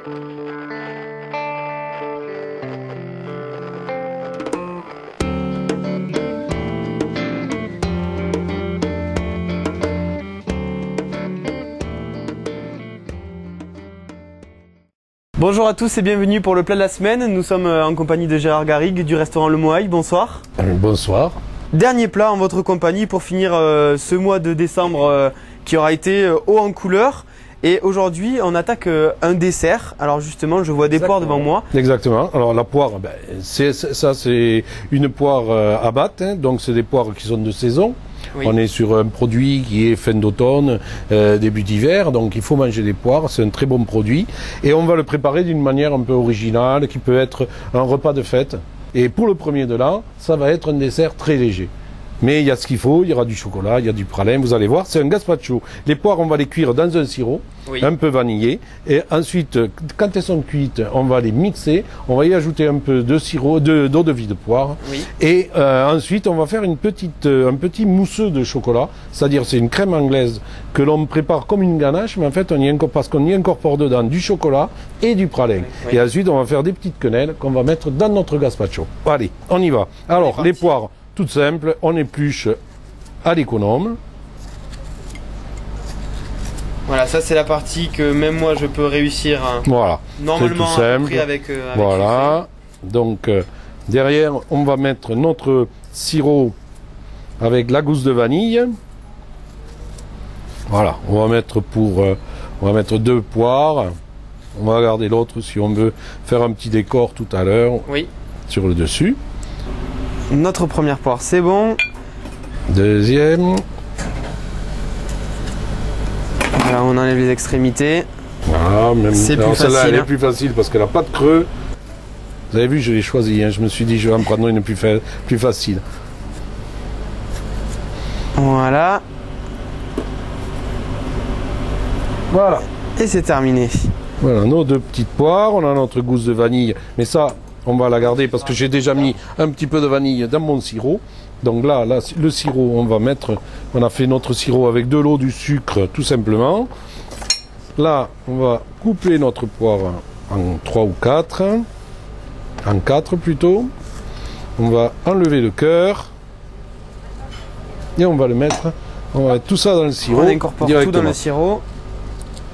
Bonjour à tous et bienvenue pour le plat de la semaine. Nous sommes en compagnie de Gérard Garrigue du restaurant Le Moaï. Bonsoir. Bonsoir. Dernier plat en votre compagnie pour finir ce mois de décembre qui aura été haut en couleur. Et aujourd'hui, on attaque un dessert. Alors justement, je vois des poires devant moi. Exactement. Alors la poire, c'est une poire à battre, hein. Donc c'est des poires qui sont de saison. Oui. On est sur un produit qui est fin d'automne, début d'hiver, donc il faut manger des poires, c'est un très bon produit. Et on va le préparer d'une manière un peu originale, qui peut être un repas de fête. Et pour le premier de l'an, ça va être un dessert très léger. Mais il y a ce qu'il faut, il y aura du chocolat, il y a du pralin, vous allez voir, c'est un gazpacho. Les poires, on va les cuire dans un sirop, oui, un peu vanillé. Et ensuite, quand elles sont cuites, on va les mixer, on va y ajouter un peu de sirop, d'eau de vie de poire. Oui. Et ensuite, on va faire un petit mousseux de chocolat, c'est-à-dire c'est une crème anglaise que l'on prépare comme une ganache, mais en fait, parce qu'on y incorpore dedans du chocolat et du pralin. Oui. Et ensuite, on va faire des petites quenelles qu'on va mettre dans notre gazpacho. Allez, on y va. Alors, les poires, tout simple, on épluche à l'économe. Voilà, ça c'est la partie que même moi je peux réussir à, voilà, normalement tout simple. À peu près avec voilà, donc derrière on va mettre notre sirop avec la gousse de vanille. Voilà, on va mettre 2 poires. On va garder l'autre si on veut faire un petit décor tout à l'heure, oui, sur le dessus. Notre première poire, c'est bon. Deuxième. Voilà, on enlève les extrémités. Voilà, même celle-là, elle est plus facile parce qu'elle n'a pas de creux. Vous avez vu, je l'ai choisi, hein. Je me suis dit, je vais en prendre une plus facile. Voilà. Voilà. Et c'est terminé. Voilà, nos 2 petites poires. On a notre gousse de vanille, mais ça, on va la garder parce que j'ai déjà mis un petit peu de vanille dans mon sirop. Donc là, le sirop, on a fait notre sirop avec de l'eau, du sucre, tout simplement. Là, on va couper notre poire en 3 ou 4. En 4 plutôt. On va enlever le cœur. Et on va mettre tout ça dans le sirop. On incorpore tout dans le sirop.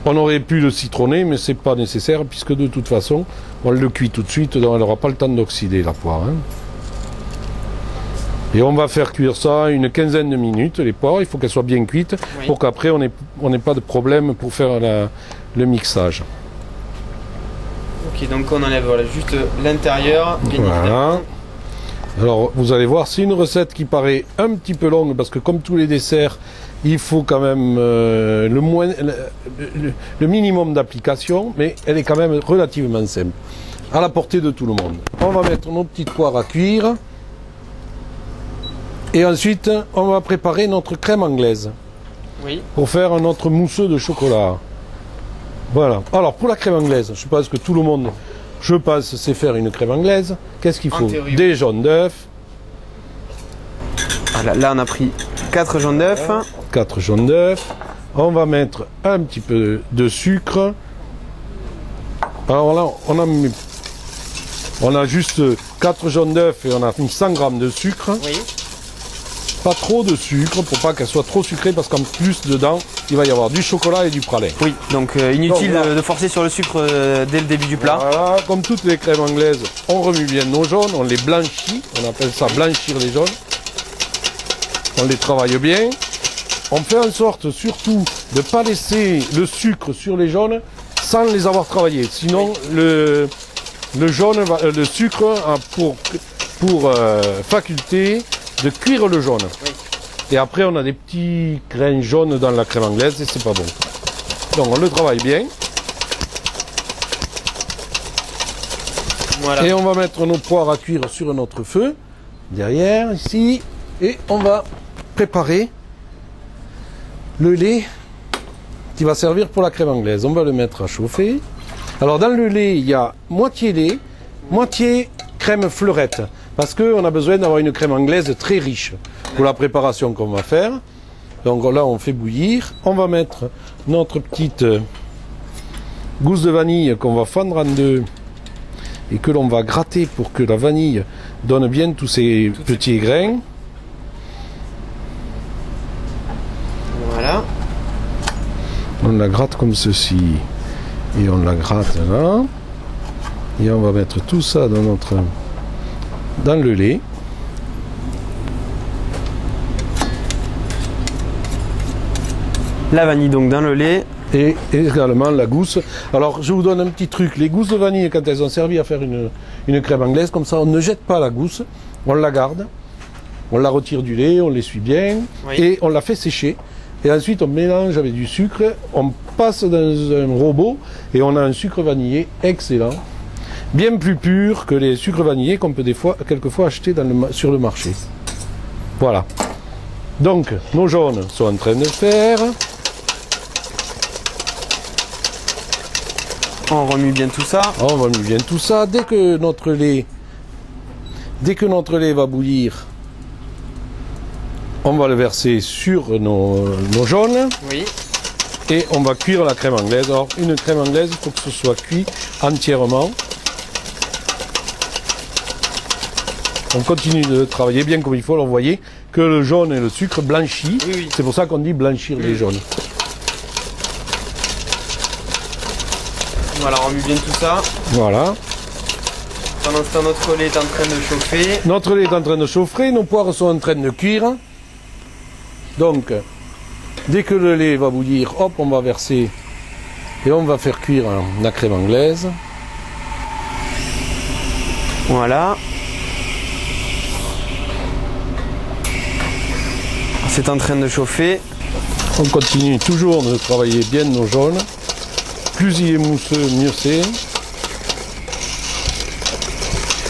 On aurait pu le citronner, mais c'est pas nécessaire, puisque de toute façon, on le cuit tout de suite, donc elle n'aura pas le temps d'oxyder la poire. Hein. Et on va faire cuire ça une quinzaine de minutes, les poires, il faut qu'elles soient bien cuites, oui, pour qu'après on n'ait pas de problème pour faire le mixage. Ok, donc on enlève juste l'intérieur. Voilà. Alors vous allez voir, c'est une recette qui paraît un petit peu longue, parce que comme tous les desserts, il faut quand même le minimum d'application, mais elle est quand même relativement simple, à la portée de tout le monde. On va mettre nos petites poires à cuire. Et ensuite, on va préparer notre crème anglaise. Oui. Pour faire notre mousseux de chocolat. Voilà. Alors, pour la crème anglaise, je pense que tout le monde, sait faire une crème anglaise. Qu'est-ce qu'il faut? Des jaunes d'œufs. Voilà, là, on a pris 4 jaunes d'œufs. 4 jaunes d'œufs. On va mettre un petit peu de sucre. Alors là, on a juste 4 jaunes d'œufs et on a mis 100 g de sucre. Oui. Pas trop de sucre pour pas qu'elle soit trop sucrée, parce qu'en plus dedans il va y avoir du chocolat et du pralin. Oui, donc inutile de forcer sur le sucre dès le début du plat. Voilà, comme toutes les crèmes anglaises, on remue bien nos jaunes, on les blanchit, on appelle ça blanchir les jaunes. On les travaille bien. On fait en sorte surtout de ne pas laisser le sucre sur les jaunes sans les avoir travaillés. Sinon le sucre a pour faculté de cuire le jaune. Oui. Et après on a des petits grains jaunes dans la crème anglaise et c'est pas bon. Donc on le travaille bien. Voilà. Et on va mettre nos poires à cuire sur notre feu, derrière ici, et on va préparer le lait qui va servir pour la crème anglaise. On va le mettre à chauffer. Alors dans le lait, il y a moitié lait, moitié crème fleurette, parce qu'on a besoin d'avoir une crème anglaise très riche pour la préparation qu'on va faire. Donc là, on fait bouillir. On va mettre notre petite gousse de vanille qu'on va fendre en deux et que l'on va gratter pour que la vanille donne bien tous ces petits grains. Voilà. On la gratte comme ceci et on la gratte là et on va mettre tout ça dans le lait. La vanille donc dans le lait. Et également la gousse. Alors je vous donne un petit truc, les gousses de vanille quand elles ont servi à faire une crème anglaise, comme ça on ne jette pas la gousse, on la garde, on la retire du lait, on l'essuie bien, oui. Et on la fait sécher. Et ensuite on mélange avec du sucre, on passe dans un robot et on a un sucre vanillé excellent, bien plus pur que les sucres vanillés qu'on peut quelquefois acheter sur le marché. Voilà. Donc nos jaunes sont en train de faire. On remue bien tout ça. On remue bien tout ça. Dès que notre lait va bouillir, on va le verser sur nos jaunes. Oui. Et on va cuire la crème anglaise. Alors, une crème anglaise, il faut que ce soit cuit entièrement. On continue de travailler bien comme il faut. Alors, vous voyez que le jaune et le sucre blanchit. Oui, oui. C'est pour ça qu'on dit blanchir les jaunes. Voilà, on remue bien tout ça. Voilà. Pendant ce temps, notre lait est en train de chauffer. Notre lait est en train de chauffer, nos poires sont en train de cuire. Donc, dès que le lait va bouillir, hop, on va verser et on va faire cuire la crème anglaise. Voilà. C'est en train de chauffer. On continue toujours de travailler bien nos jaunes. Plus il est mousseux, mieux c'est.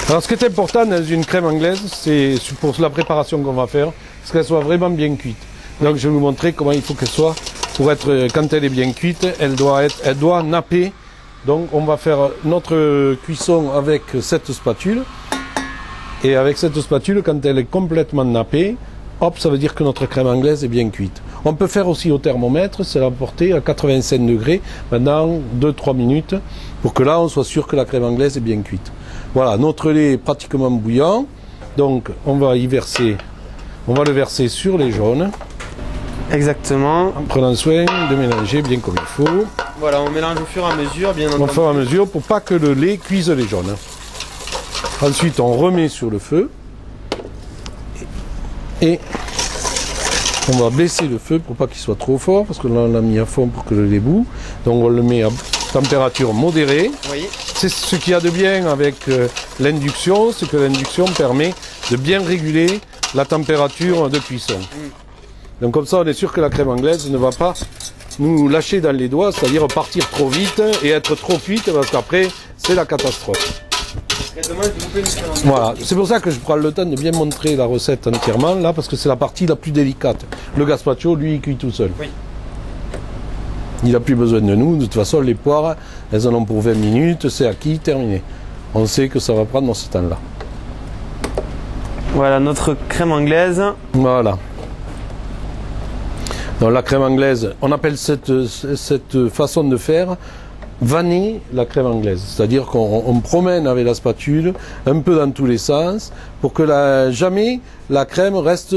Alors ce qui est important dans une crème anglaise, c'est pour la préparation qu'on va faire, c'est qu'elle soit vraiment bien cuite. Donc je vais vous montrer comment il faut qu'elle soit. Pour être, quand elle est bien cuite, elle doit napper. Donc on va faire notre cuisson avec cette spatule. Et avec cette spatule, quand elle est complètement nappée, hop, ça veut dire que notre crème anglaise est bien cuite. On peut faire aussi au thermomètre, c'est la porter à 85 degrés pendant 2-3 minutes pour que là on soit sûr que la crème anglaise est bien cuite. Voilà, notre lait est pratiquement bouillant, donc on va le verser sur les jaunes. Exactement. En prenant soin de mélanger bien comme il faut. Voilà, on mélange au fur et à mesure, bien entendu. Au fur et à mesure pour pas que le lait cuise les jaunes. Ensuite on remet sur le feu et on va baisser le feu pour pas qu'il soit trop fort, parce que là on l'a mis à fond pour que le lait bout. Donc on le met à température modérée. Oui. C'est ce qu'il y a de bien avec l'induction, c'est que l'induction permet de bien réguler la température de cuisson. Donc comme ça on est sûr que la crème anglaise ne va pas nous lâcher dans les doigts, c'est-à-dire partir trop vite et être trop cuite, parce qu'après c'est la catastrophe. Voilà, c'est pour ça que je prends le temps de bien montrer la recette entièrement là, parce que c'est la partie la plus délicate. Le gazpacho, lui, il cuit tout seul. Oui. Il n'a plus besoin de nous. De toute façon, les poires, elles en ont pour 20 minutes, c'est acquis, terminé. On sait que ça va prendre dans ce temps-là. Voilà notre crème anglaise. Voilà. Donc la crème anglaise, on appelle cette façon de faire vanner la crème anglaise, c'est-à-dire qu'on promène avec la spatule un peu dans tous les sens pour que jamais la crème reste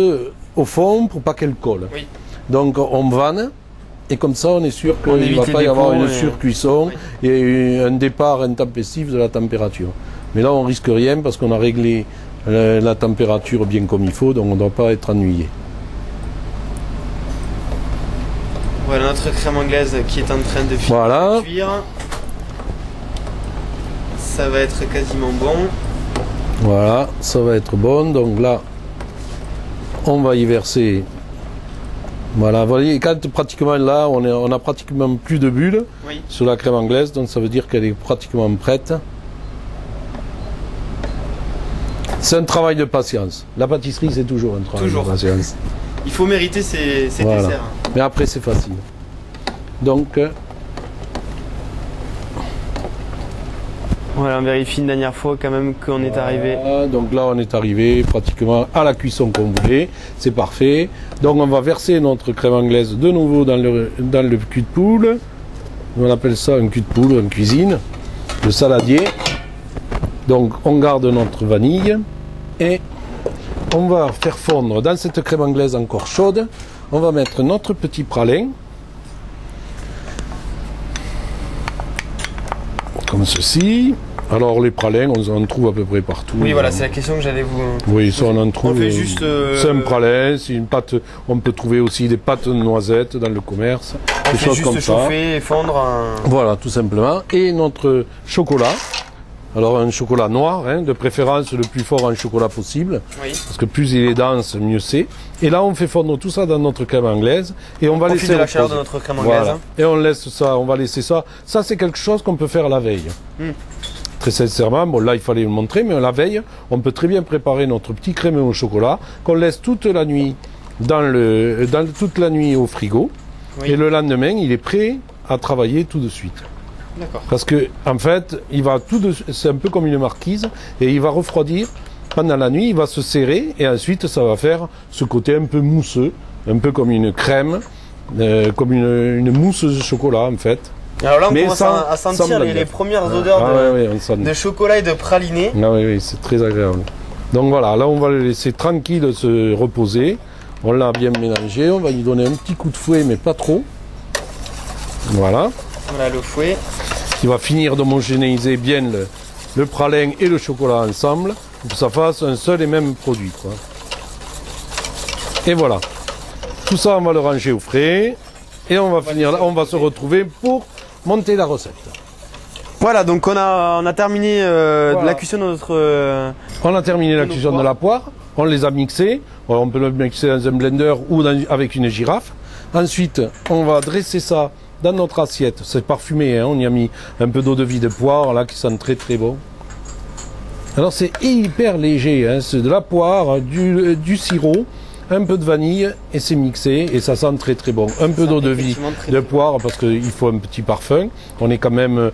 au fond pour pas qu'elle colle. Oui. Donc on vanne et comme ça on est sûr qu'il ne va pas y avoir une surcuisson et un départ intempestif de la température. Mais là on risque rien parce qu'on a réglé la température bien comme il faut, donc on ne doit pas être ennuyé. Voilà notre crème anglaise qui est en train de cuire. Ça va être quasiment bon. Voilà, ça va être bon. Donc là, on va y verser. Voilà, vous voyez, quand pratiquement là, on a pratiquement plus de bulles sur la crème anglaise, donc ça veut dire qu'elle est pratiquement prête. C'est un travail de patience. La pâtisserie, c'est toujours un travail de patience. Il faut mériter ses desserts. Mais après, c'est facile. Donc, voilà, on vérifie une dernière fois quand même qu'on est arrivé. Donc là, on est arrivé pratiquement à la cuisson qu'on voulait. C'est parfait. Donc, on va verser notre crème anglaise de nouveau dans le cul de poule. On appelle ça un cul de poule en cuisine. Le saladier. Donc on garde notre vanille et on va faire fondre dans cette crème anglaise encore chaude. On va mettre notre petit pralin. Comme ceci. Alors les pralins, on en trouve à peu près partout. Oui, voilà, c'est la question que j'allais vous... Oui, ça on en trouve. On fait juste... C'est un pralin, c'est une pâte. On peut trouver aussi des pâtes de noisettes dans le commerce. On des fait choses juste comme chauffer et fondre Voilà, tout simplement. Et notre chocolat. Alors un chocolat noir, hein, de préférence le plus fort en chocolat possible. Oui. Parce que plus il est dense, mieux c'est. Et là on fait fondre tout ça dans notre crème anglaise. Et on va laisser de la chaleur de notre crème anglaise. Voilà. Et on laisse ça, on va laisser ça. Ça c'est quelque chose qu'on peut faire la veille. Très sincèrement, bon là il fallait le montrer, mais la veille, on peut très bien préparer notre petit crémeux au chocolat, qu'on laisse toute la nuit toute la nuit au frigo. Oui. Et le lendemain, il est prêt à travailler tout de suite. D'accord. Parce que en fait, c'est un peu comme une marquise, et il va refroidir pendant la nuit, il va se serrer, et ensuite ça va faire ce côté un peu mousseux, un peu comme une crème, comme une mousse de chocolat en fait. Alors là, on commence à sentir les premières odeurs de chocolat et de praliné. Ah oui, c'est très agréable. Donc voilà, là on va le laisser tranquille se reposer. On l'a bien mélangé, on va lui donner un petit coup de fouet, mais pas trop. Voilà. Voilà le fouet. Qui va finir d'homogénéiser bien le pralin et le chocolat ensemble, pour que ça fasse un seul et même produit, quoi. Et voilà. Tout ça, on va le ranger au frais. Et on va finir là, on va se retrouver pour monter la recette. Voilà, donc on a terminé la cuisson de notre... On a terminé la cuisson de la poire, on les a mixés. On peut le mixer dans un blender ou avec une girafe. Ensuite, on va dresser ça dans notre assiette. C'est parfumé, hein, on y a mis un peu d'eau de vie de poire, là, qui sent très très bon. Alors c'est hyper léger, hein, c'est de la poire, du sirop, un peu de vanille et c'est mixé et ça sent très très bon. Un peu d'eau de vie de poire parce qu'il faut un petit parfum. On est quand même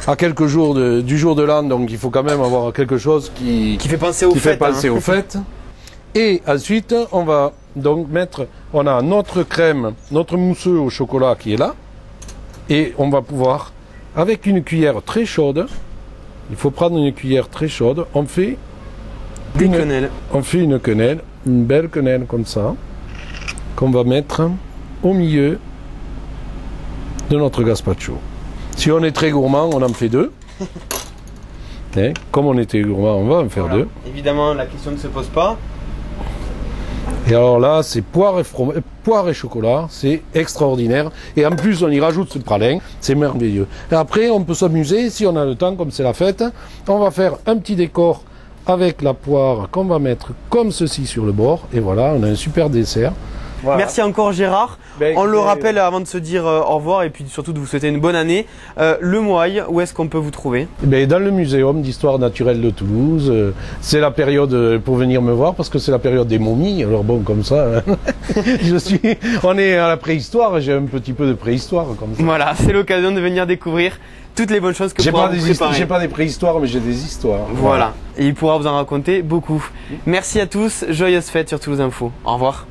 à quelques jours du jour de l'an, donc il faut quand même avoir quelque chose qui fait penser aux fêtes. Et ensuite, on va donc on a notre crème, notre mousseux au chocolat qui est là. Et on va pouvoir, avec une cuillère très chaude, il faut prendre une cuillère très chaude, on fait une quenelle, une belle quenelle comme ça, qu'on va mettre au milieu de notre gazpacho. Si on est très gourmand, on en fait deux. Et comme on était gourmand, on va en faire deux. Évidemment, la question ne se pose pas. Et alors là, c'est poire et chocolat, c'est extraordinaire. Et en plus, on y rajoute ce pralin, c'est merveilleux. Et après, on peut s'amuser, si on a le temps, comme c'est la fête, on va faire un petit décor avec la poire qu'on va mettre comme ceci sur le bord. Et voilà, on a un super dessert. Voilà. Merci encore Gérard. On le rappelle avant de se dire au revoir et puis surtout de vous souhaiter une bonne année. Le Moail, où est-ce qu'on peut vous trouver? Dans le Muséum d'Histoire Naturelle de Toulouse. C'est la période pour venir me voir parce que c'est la période des momies. Alors bon, comme ça, on est à la préhistoire, j'ai un petit peu de préhistoire comme ça. Voilà, c'est l'occasion de venir découvrir toutes les bonnes choses que vous pourrez vous préparer. J'ai pas des préhistoires, mais j'ai des histoires. Voilà, et il pourra vous en raconter beaucoup. Merci à tous, joyeuses fêtes sur Toulouse Info. Au revoir.